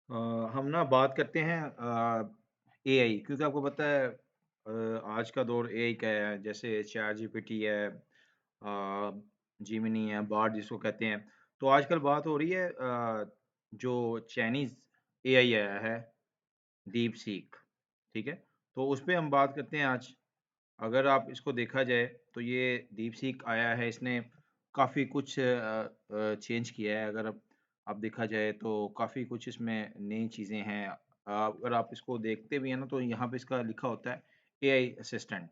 अ, हम ना बात करते हैं एआई क्योंकि आपको पता है आज का दौर एआई का है जैसे चैट जीपीटी है जिमिनी है बार्ड जिसको कहते हैं तो आजकल बात हो रही है जो चाइनीज एआई आया है डीप सीक ठीक है तो उस पे हम बात करते हैं आज अगर आप इसको देखा जाए तो ये डीप सीक आया है इसने काफ़ी कुछ चेंज किया है अगर आप देखा जाए तो काफ़ी कुछ इसमें नई चीज़ें हैं अगर आप इसको देखते भी हैं ना तो यहाँ पे इसका लिखा होता है एआई असिस्टेंट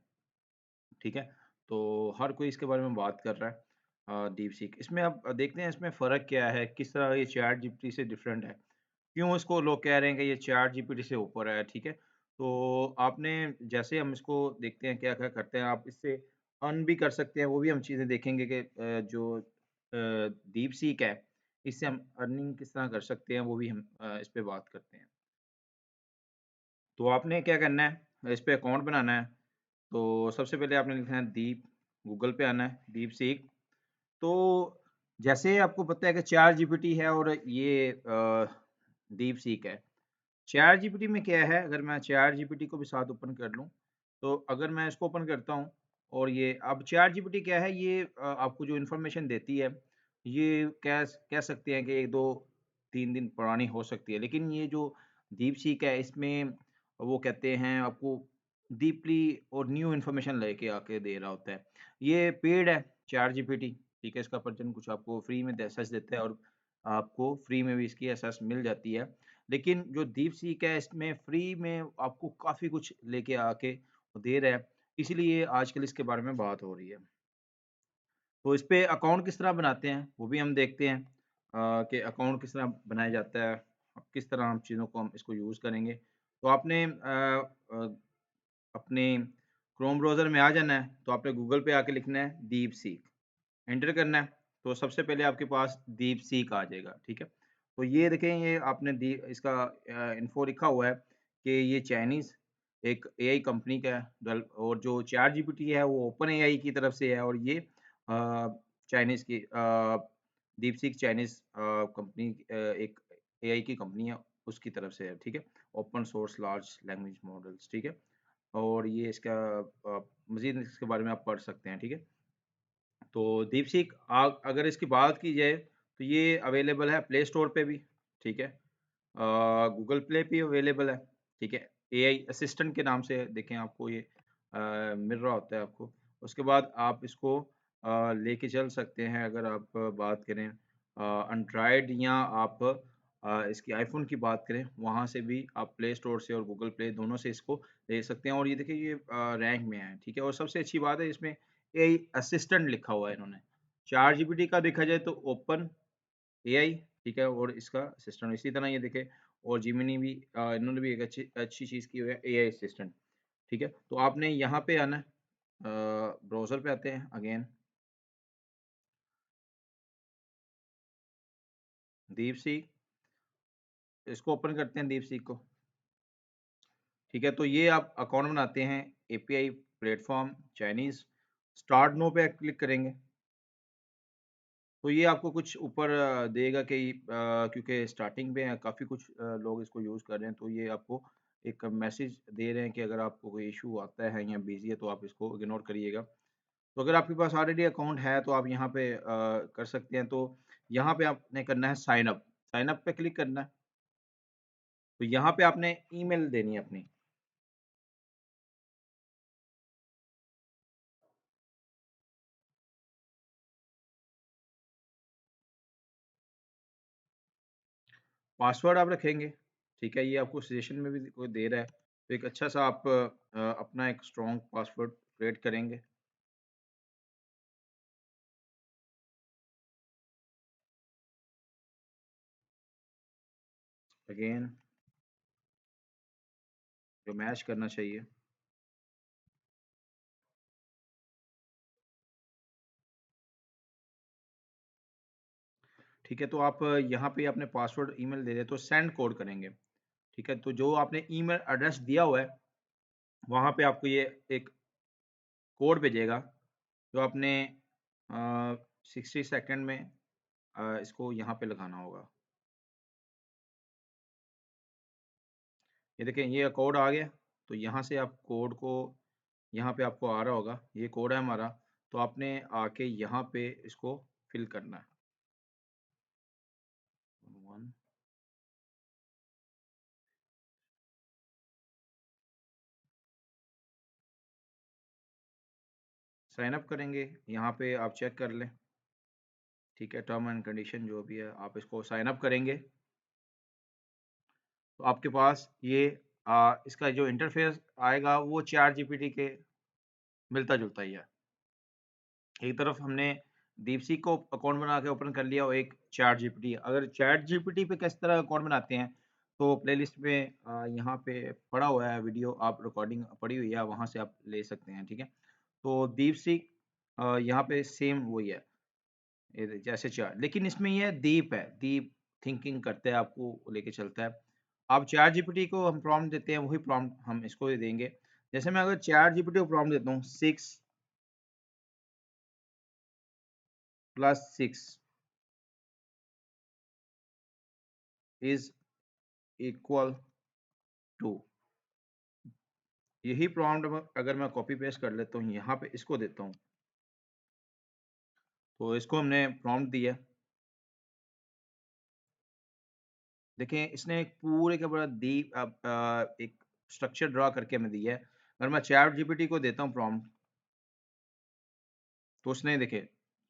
ठीक है तो हर कोई इसके बारे में बात कर रहा है डीप सीक इसमें अब देखते हैं इसमें फ़र्क क्या है किस तरह ये चैट जीपीटी से डिफरेंट है क्यों इसको लोग कह रहे हैं कि ये चैट जीपीटी से ऊपर है, ठीक है? तो आपने जैसे हम इसको देखते हैं क्या-क्या करते हैं, आप इससे अर्न भी कर सकते हैं, वो भी हम चीज़ें देखेंगे कि जो डीप सीक है, इससे हम अर्निंग किस तरह कर सकते हैं, वो भी हम इस पे बात करते हैं। तो आपने क्या करना है, इस पे अकाउंट बनाना है, तो सबसे पहले आपने लिखना है दीप, गूगल पे आना है, दीप सीक। तो जैसे आपको पता है कि चैट जीपीटी है और ये डीप सीक है। चैट जीपीटी में क्या है, अगर मैं चैट जीपीटी को भी साथ ओपन कर लूँ, तो अगर मैं इसको ओपन करता हूँ और ये अब चैट जीपीटी क्या है, ये आपको जो इन्फॉर्मेशन देती है, ये कह सकते हैं कि 1, 2, 3 दिन पुरानी हो सकती है। लेकिन ये जो डीपसीक है, इसमें वो कहते हैं आपको डीपली और न्यू इन्फॉर्मेशन लेके आके दे रहा होता है। ये पेड है चैट जीपीटी, ठीक है? इसका वर्ज़न कुछ आपको फ्री में एक्सेस देता है और आपको फ्री में भी इसकी एक्सेस मिल जाती है। लेकिन जो दीपसीक है इसमें फ्री में आपको काफ़ी कुछ लेके आके दे रहा है, इसीलिए आजकल इसके बारे में बात हो रही है। तो इस पे अकाउंट किस तरह बनाते हैं, वो भी हम देखते हैं कि अकाउंट किस तरह बनाया जाता है, किस तरह हम चीज़ों को हम इसको यूज़ करेंगे। तो आपने अपने क्रोम ब्राउज़र में आ जाना है, तो आपने गूगल पे आके लिखना है दीपसीक। एंटर करना है, तो सबसे पहले आपके पास दीपसीक आ जाएगा, ठीक है? तो ये देखें ये आपने दी इसका इन्फो लिखा हुआ है कि ये चाइनीज़ एक एआई कंपनी का है डल और जो चैट जीपीटी है वो ओपन एआई की तरफ से है और ये चाइनीज़ की दीपसीक चाइनीज़ कंपनी एक एआई की कंपनी है उसकी तरफ से है, ठीक है? Open source large language models, ठीक है? और ये इसका मज़ीद इसके बारे में आप पढ़ सकते हैं, ठीक है? तो दीपसीक अगर इसकी बात की जाए तो ये अवेलेबल है प्ले स्टोर पे भी, ठीक है? गूगल प्ले पे अवेलेबल है, ठीक है? एआई असिस्टेंट के नाम से देखें आपको ये मिल रहा होता है आपको। उसके बाद आप इसको लेके चल सकते हैं अगर आप बात करें एंड्रॉयड या आप इसकी आईफ़ोन की बात करें, वहाँ से भी आप प्ले स्टोर से और गूगल प्ले दोनों से इसको ले सकते हैं और ये देखिए ये रैंक में है, ठीक है? और सबसे अच्छी बात है इसमें एआई असिस्टेंट लिखा हुआ है इन्होंने। चैट जीपीटी का देखा जाए तो ओपन एआई ठीक है और इसका असिस्टेंट इसी तरह ये देखें और जिमिनी भी इन्होंने भी एक अच्छी अच्छी चीज़ की हुई है एआई असिस्टेंट ठीक है। तो आपने यहाँ पे आना है ब्राउज़र पे आते हैं अगेन दीपसीक इसको ओपन करते हैं दीपसीक को ठीक है। तो ये आप अकाउंट बनाते हैं API platform Chinese start now पे क्लिक करेंगे। तो ये आपको कुछ ऊपर देगा कि क्योंकि स्टार्टिंग में काफ़ी कुछ लोग इसको यूज़ कर रहे हैं, तो ये आपको एक मैसेज दे रहे हैं कि अगर आपको कोई इश्यू आता है या बिज़ी है, तो आप इसको इग्नोर करिएगा। तो अगर आपके पास ऑलरेडी अकाउंट है, तो आप यहाँ पे कर सकते हैं। तो यहाँ पे आपने करना है साइन अप पे क्लिक करना है। तो यहाँ पे आपने ईमेल देनी है अपनी। पासवर्ड आप रखेंगे, ठीक है? ये आपको सजेशन में भी कोई दे रहा है। तो एक अच्छा-सा आप अपना एक स्ट्रॉन्ग पासवर्ड क्रिएट करेंगे। अगेन जो मैच करना चाहिए। ठीक है, तो आप यहाँ पे अपने पासवर्ड ईमेल दे दें तो सेंड कोड करेंगे, ठीक है? तो जो आपने ईमेल एड्रेस दिया हुआ है, वहाँ पे आपको ये एक कोड भेजेगा, जो आपने 60 सेकंड में इसको यहाँ पे लगाना होगा। ये देखें ये कोड आ गया, तो यहाँ से आप कोड को यहाँ पे आपको आ रहा होगा, ये कोड है हमारा, तो आपने आके यहाँ पे इसको फिल करना है। 1 साइन अप करेंगे, यहाँ पे आप चेक कर लें, ठीक है, टर्म एंड कंडीशन जो भी है, आप इसको साइन अप करेंगे, तो आपके पास ये इसका जो इंटरफेस आएगा वो चैट जीपीटी के मिलता-जुलता ही है। एक तरफ हमने दीपसीक को अकाउंट बना के ओपन कर लिया और एक चैट जीपीटी। अगर चैट जीपीटी पे किस तरह अकाउंट बनाते हैं, तो प्लेलिस्ट में यहाँ पे पड़ा हुआ है वीडियो, आप रिकॉर्डिंग पड़ी हुई है, वहाँ से आप ले सकते हैं, ठीक है। तो दीपसीक यहाँ पे सेम वही है, ये जैसे चैट, लेकिन इसमें ये है दीप है, दीप थिंकिंग करता है, आपको लेके चलता है। आप चैट जीपीटी को हम प्रॉम्प्ट देते हैं, वही प्रॉम्प्ट हम इसको भी देंगे। जैसे मैं अगर चैट जीपीटी को प्रॉम्प्ट देता हूँ 6 + 6 इज़ इक्वल टू, यही प्रॉम्प्ट अगर मैं कॉपी पेस्ट कर लेता हूँ, यहाँ पे इसको देता हूँ, तो इसको हमने प्रॉम्प्ट दिया। देखें इसने एक पूरे का पूरा एक स्ट्रक्चर ड्रा करके हमें दिया है। अगर मैं चैट जीपीटी को देता हूँ प्रॉम्प्ट, तो उसने देखिए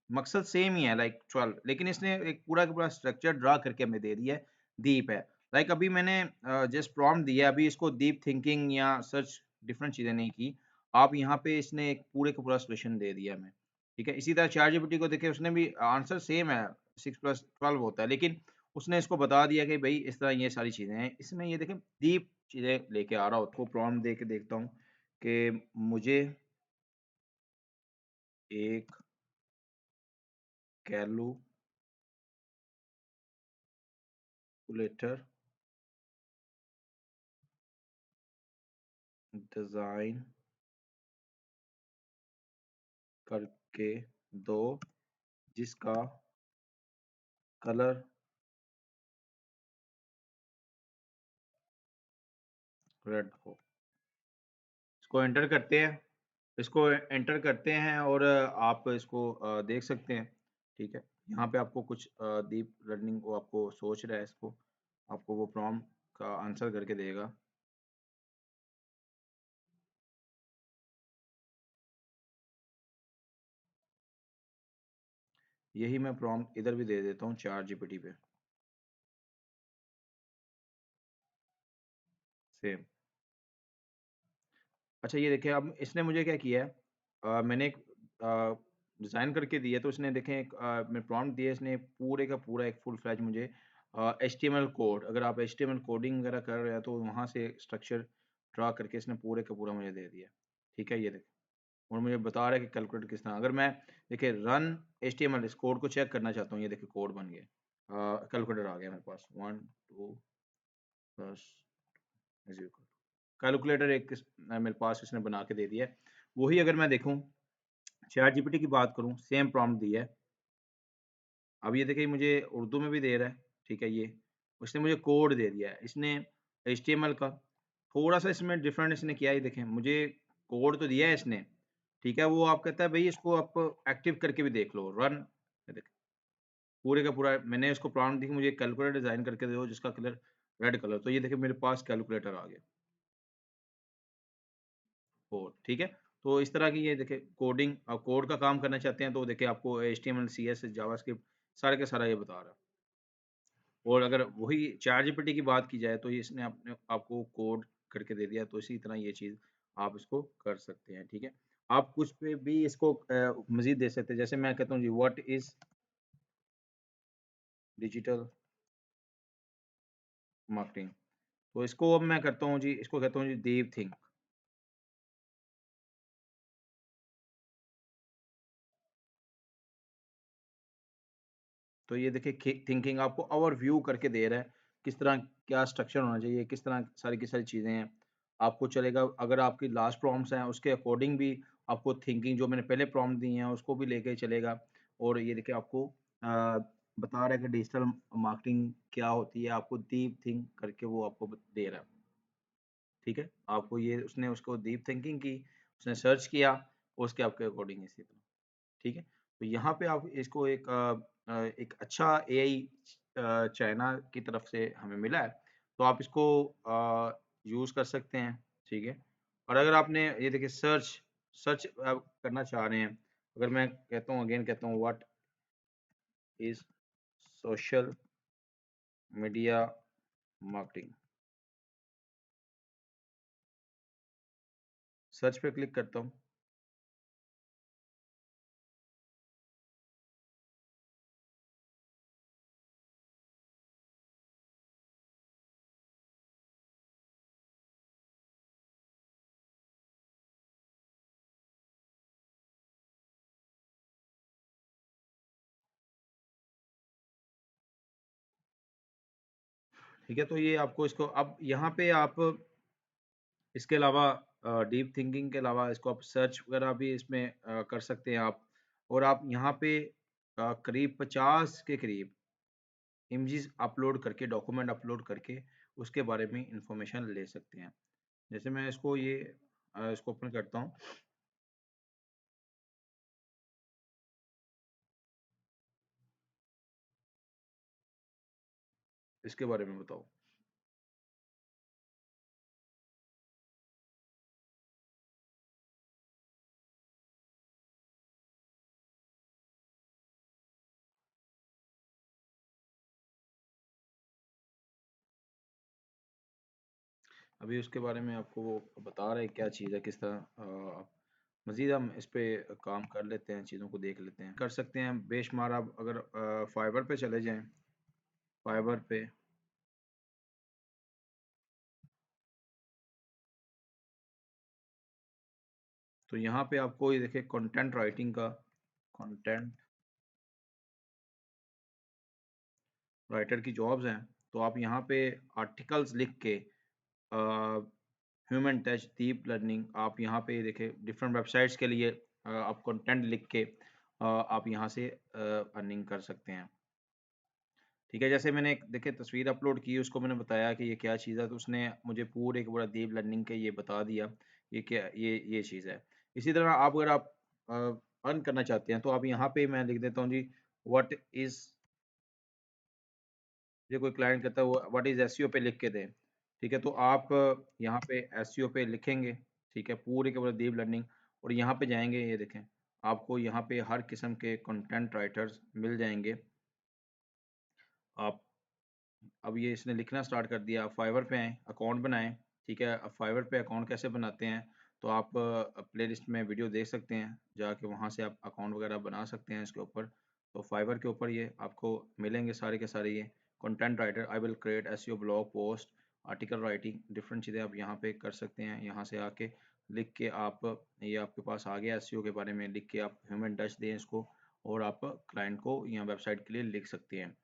मकसद सेम ही है लाइक 12, लेकिन इसने एक पूरा का पूरा स्ट्रक्चर ड्रा करके हमें दे दिया है, दीप है। लाइक अभी मैंने जस्ट प्रॉम्प्ट दिया, अभी इसको डीप थिंकिंग या सर्च डिफरेंट चीज़ें नहीं की। आप यहाँ पे इसने एक पूरे का पूरा सॉल्यूशन दे दिया हमें, ठीक है। इसी तरह चैटजीपीटी को देखिए, उसने भी आंसर सेम है, 6 + 12 होता है, लेकिन उसने इसको बता दिया कि भई इस तरह ये सारी चीज़ें हैं। इसमें ये देखें डीप चीज़ें लेके आ रहा हो, तो प्रॉम्प्ट दे के देखता हूँ कि मुझे एक कैलकुलेटर डिज़ाइन करके दो जिसका कलर रेड हो। इसको एंटर करते हैं, इसको एंटर करते हैं और आप इसको देख सकते हैं, ठीक है। यहाँ पे आपको कुछ डीप लर्निंग को आपको सोच रहा है, इसको आपको वो प्रॉम्प्ट का आंसर करके देगा। यही मैं प्रॉम्प्ट इधर भी दे देता हूँ चैट जीपीटी पे, सेम। अच्छा ये देखिए, अब इसने मुझे क्या किया है, मैंने एक डिज़ाइन करके दिया, तो इसने देखें एक मैं प्रॉम्प्ट दिया, इसने पूरे का पूरा एक फुल फ्लैज मुझे एचटीएमएल कोड, अगर आप एचटीएमएल कोडिंग वगैरह कर रहे हैं तो वहाँ से स्ट्रक्चर ड्रा करके इसने पूरे का पूरा मुझे दे दिया, ठीक है। ये देखें और मुझे बता रहा है कि कैलकुलेट किस तरह, अगर मैं देखिए रन एचटीएमएल इस कोड को चेक करना चाहता हूँ, ये देखिए कोड बन गया, कैलकुलेटर आ गया मेरे पास, 1 2 प्लस कैलकुलेटर एक मेरे पास इसने बना के दे दिया है। वही अगर मैं देखूँ चैट जीपीटी की बात करूँ, सेम प्रॉम्प्ट दिया है। अब ये देखिए मुझे उर्दू में भी दे रहा है, ठीक है ये। उसने मुझे कोड दे दिया है, इसने एचटीएमएल का। थोड़ा-सा इसमें डिफरेंट इसने किया है, ये देखें मुझे कोड तो दिया है इसने, ठीक है। वो आप कहता है भई इसको आप एक्टिव करके भी देख लो, रन, ये देखें पूरे का पूरा मैंने इसको प्रॉम्प्ट दी कि मुझे कैलकुलेटर डिज़ाइन करके दो जिसका कलर रेड कलर, तो ये देखिए मेरे पास कैलकुलेटर आ गया। कोड, ठीक है? तो इस तरह की ये देखिए कोडिंग, कोड का काम करना चाहते हैं तो देखिए आपको एचटीएमएल, सीएसएस, जावास्क्रिप्ट सारा का सारा ये बता रहा है। और अगर वही चैटजीपीटी की बात की जाए तो ये इसने अपने आपको कोड करके दे दिया, तो इसी तरह ये चीज़ आप इसको कर सकते हैं, ठीक है? आप कुछ पे भी इसको मज़ीद दे सकते हैं, जैसे मैं कहता हूँ जी व्हाट इज़ डिजिटल मार्केटिंग, तो इसको अब मैं करता हूँ जी, इसको कहता हूँ जी डीप थिंक। तो ये देखिए थिंकिंग आपको ओवरव्यू करके दे रहा है, किस तरह क्या स्ट्रक्चर होना चाहिए, किस तरह सारी की सारी चीज़ें हैं। आपको चलेगा अगर आपकी लास्ट प्रॉम्प्ट्स हैं, उसके अकॉर्डिंग भी आपको थिंकिंग जो मैंने पहले प्रॉम्प्ट दी हैं, उसको भी लेके चलेगा। और ये देखिए आपको बता रहा है कि डिजिटल मार्केटिंग क्या होती है, आपको डीप थिंक करके वो आपको दे रहा है। ठीक है, आपको ये उसने उसको डीप थिंकिंग की, उसने सर्च किया, उसके आपके अकॉर्डिंग इसी तरह, ठीक है। तो यहाँ पे आप इसको एक अच्छा एआई चाइना की तरफ से हमें मिला है, तो आप इसको यूज़ कर सकते हैं, ठीक है। और अगर आपने ये देखिए सर्च सर्च आप करना चाह रहे हैं, अगर मैं कहता हूँ अगेन कहता हूँ what is social media marketing, search पे क्लिक करता हूँ। ठीक है, तो ये आपको इसको अब यहाँ पे आप इसके अलावा डीप थिंकिंग के अलावा इसको आप सर्च वगैरह भी इसमें कर सकते हैं आप। और आप यहाँ पे करीब 50 के करीब इमेजेस अपलोड करके, डॉक्यूमेंट अपलोड करके उसके बारे में इंफॉर्मेशन ले सकते हैं। जैसे मैं इसको इसको ओपन करता हूँ, इसके बारे में बताओ। अभी उसके बारे में आपको वो बता रहे हैं क्या चीज़ है, किस तरह मज़ीद हम इस पे काम कर लेते हैं, चीज़ों को देख लेते हैं। कर सकते हैं बेशुमार। आप अगर फाइबर पे चले जाएँ, फाइबर पे तो यहाँ पे आपको ये देखिए कंटेंट राइटिंग का, कंटेंट राइटर की जॉब्स हैं। तो आप यहाँ पे आर्टिकल्स लिख के ह्यूमन टच, डीप लर्निंग, आप यहाँ पे देखिए डिफरेंट वेबसाइट्स के लिए आप कंटेंट लिख के आप यहाँ से अर्निंग कर सकते हैं। ठीक है, जैसे मैंने एक देखिए तस्वीर अपलोड की, उसको मैंने बताया कि ये क्या चीज़ है, तो उसने मुझे पूरे का पूरा डीप लर्निंग के ये बता दिया, ये क्या ये चीज़ है। इसी तरह आप अगर आप अर्न करना चाहते हैं, तो आप यहाँ पे मैं लिख देता हूँ जी, व्हाट इज़, ये कोई क्लाइंट कहता है वो व्हाट इज़ एसईओ पे लिख के दें। ठीक है, तो आप यहाँ पे एसईओ पे लिखेंगे, ठीक है, पूरे के पूरे डीप लर्निंग, और यहाँ पे जाएँगे, ये देखें, आपको यहाँ पे हर किस्म के कंटेंट राइटर्स मिल जाएँगे। आप अब ये इसने लिखना स्टार्ट कर दिया। आप फाइवर पे आएँ, अकाउंट बनाएँ, ठीक है। अब फाइवर पे अकाउंट कैसे बनाते हैं, तो आप प्लेलिस्ट में वीडियो देख सकते हैं, जाके वहाँ से आप अकाउंट वगैरह बना सकते हैं इसके ऊपर। तो फाइवर के ऊपर ये आपको मिलेंगे सारे के सारे ये content writer, I will create SEO blog post, article writing, different चीज़ें आप यहाँ पे कर सकते हैं। यहाँ से आके लिख के आप, ये आपके पास आ गया एसईओ के बारे में लिख के आप ह्यूमन टच दें इसको, और आप क्लाइंट को यहाँ वेबसाइट के लिए लिख सकते हैं।